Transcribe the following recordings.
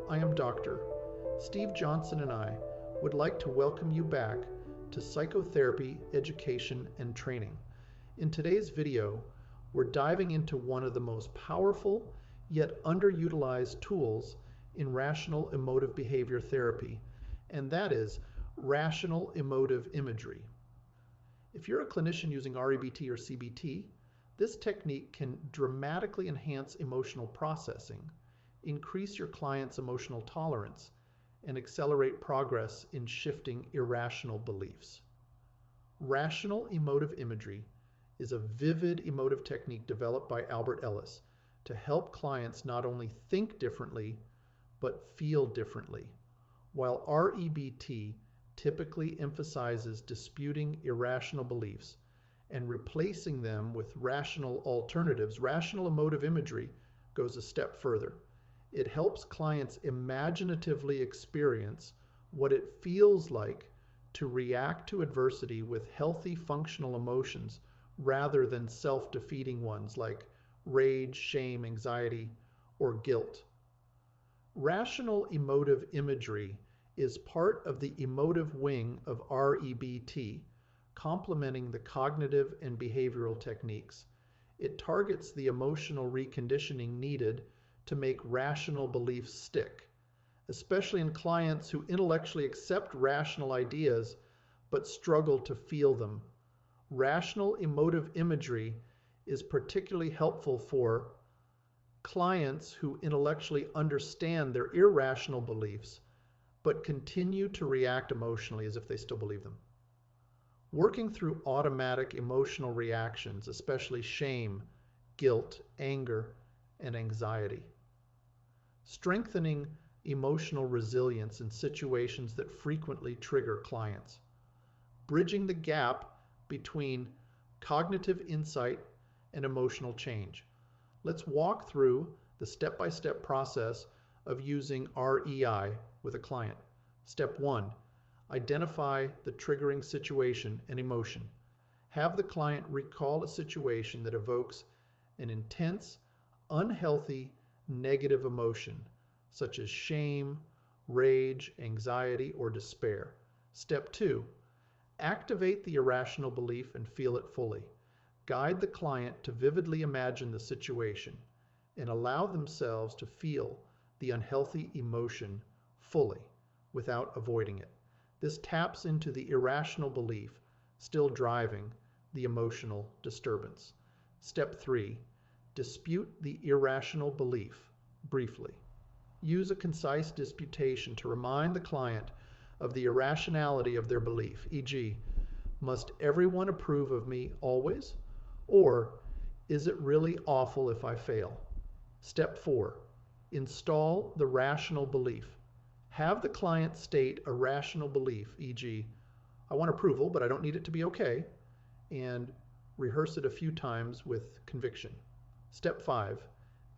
I am Dr. Steve Johnson, and I would like to welcome you back to Psychotherapy Education and Training. In today's video, we're diving into one of the most powerful yet underutilized tools in Rational Emotive Behavior Therapy, and that is Rational Emotive Imagery. If you're a clinician using REBT or CBT, this technique can dramatically enhance emotional processing, increase your client's emotional tolerance, and accelerate progress in shifting irrational beliefs. Rational emotive imagery is a vivid emotive technique developed by Albert Ellis to help clients not only think differently, but feel differently. While REBT typically emphasizes disputing irrational beliefs and replacing them with rational alternatives, rational emotive imagery goes a step further. It helps clients imaginatively experience what it feels like to react to adversity with healthy functional emotions rather than self-defeating ones like rage, shame, anxiety, or guilt. Rational emotive imagery is part of the emotive wing of REBT, complementing the cognitive and behavioral techniques. It targets the emotional reconditioning needed to make rational beliefs stick, especially in clients who intellectually accept rational ideas but struggle to feel them. Rational emotive imagery is particularly helpful for clients who intellectually understand their irrational beliefs but continue to react emotionally as if they still believe them. Working through automatic emotional reactions, especially shame, guilt, anger, and anxiety. Strengthening emotional resilience in situations that frequently trigger clients. Bridging the gap between cognitive insight and emotional change. Let's walk through the step-by-step process of using REI with a client. Step 1, identify the triggering situation and emotion. Have the client recall a situation that evokes an intense, unhealthy, negative emotion, such as shame, rage, anxiety, or despair. Step 2, activate the irrational belief and feel it fully. Guide the client to vividly imagine the situation and allow themselves to feel the unhealthy emotion fully without avoiding it. This taps into the irrational belief still driving the emotional disturbance. Step 3, dispute the irrational belief briefly. Use a concise disputation to remind the client of the irrationality of their belief, e.g., must everyone approve of me always? Or is it really awful if I fail? Step 4, install the rational belief. Have the client state a rational belief, e.g., I want approval, but I don't need it to be okay, and rehearse it a few times with conviction. Step 5,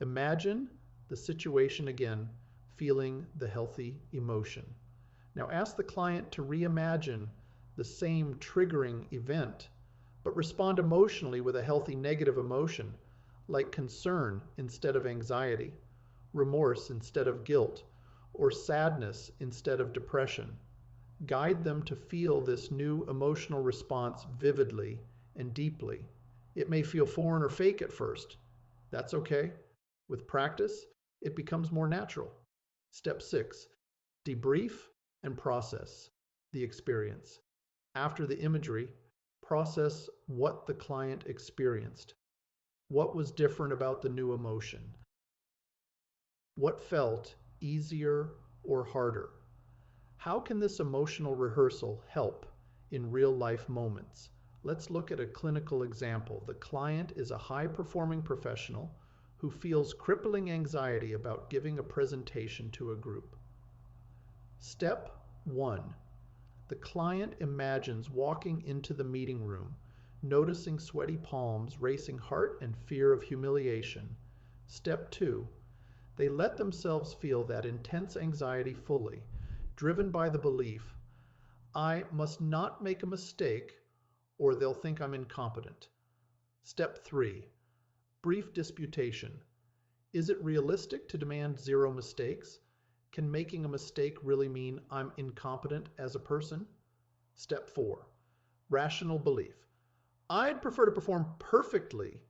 imagine the situation again, feeling the healthy emotion. Now ask the client to reimagine the same triggering event, but respond emotionally with a healthy negative emotion, like concern instead of anxiety, remorse instead of guilt, or sadness instead of depression. Guide them to feel this new emotional response vividly and deeply. It may feel foreign or fake at first. That's okay. With practice, it becomes more natural. Step 6, debrief and process the experience. After the imagery, process what the client experienced. What was different about the new emotion? What felt easier or harder? How can this emotional rehearsal help in real-life moments? Let's look at a clinical example. The client is a high-performing professional who feels crippling anxiety about giving a presentation to a group. Step 1. The client imagines walking into the meeting room, noticing sweaty palms, racing heart, and fear of humiliation. Step 2. They let themselves feel that intense anxiety fully, driven by the belief, I must not make a mistake or they'll think I'm incompetent. Step 3. Brief disputation. Is it realistic to demand 0 mistakes? Can making a mistake really mean I'm incompetent as a person? Step 4. Rational belief. I'd prefer to perform perfectly,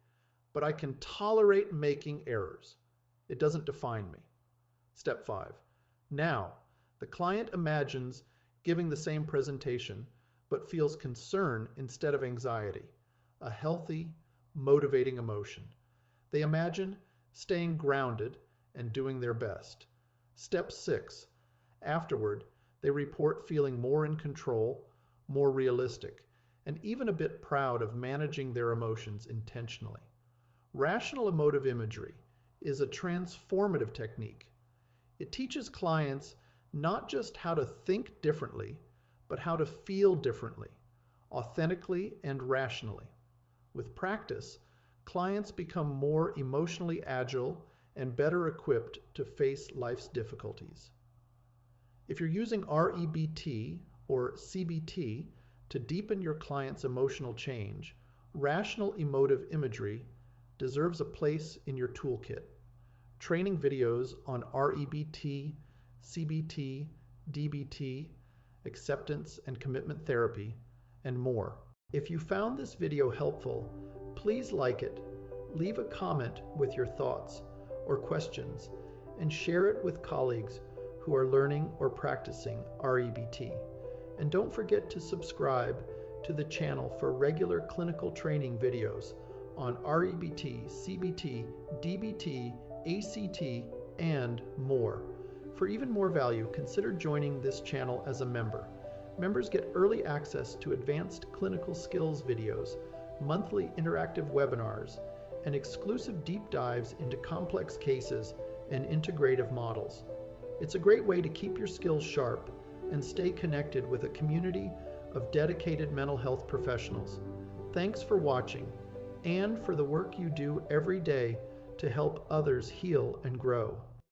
but I can tolerate making errors. It doesn't define me. Step 5. Now, the client imagines giving the same presentation, but feels concern instead of anxiety, a healthy, motivating emotion. They imagine staying grounded and doing their best. Step 6. Afterward, they report feeling more in control, more realistic, and even a bit proud of managing their emotions intentionally. Rational emotive imagery is a transformative technique. It teaches clients not just how to think differently, but how to feel differently, authentically and rationally. With practice, clients become more emotionally agile and better equipped to face life's difficulties. If you're using REBT or CBT to deepen your client's emotional change, rational emotive imagery deserves a place in your toolkit. Training videos on REBT, CBT, DBT, acceptance and commitment therapy, and more. If you found this video helpful, please like it, leave a comment with your thoughts or questions, and share it with colleagues who are learning or practicing REBT. And don't forget to subscribe to the channel for regular clinical training videos on REBT, CBT, DBT, ACT, and more. For even more value, consider joining this channel as a member. Members get early access to advanced clinical skills videos, monthly interactive webinars, and exclusive deep dives into complex cases and integrative models. It's a great way to keep your skills sharp and stay connected with a community of dedicated mental health professionals. Thanks for watching and for the work you do every day to help others heal and grow.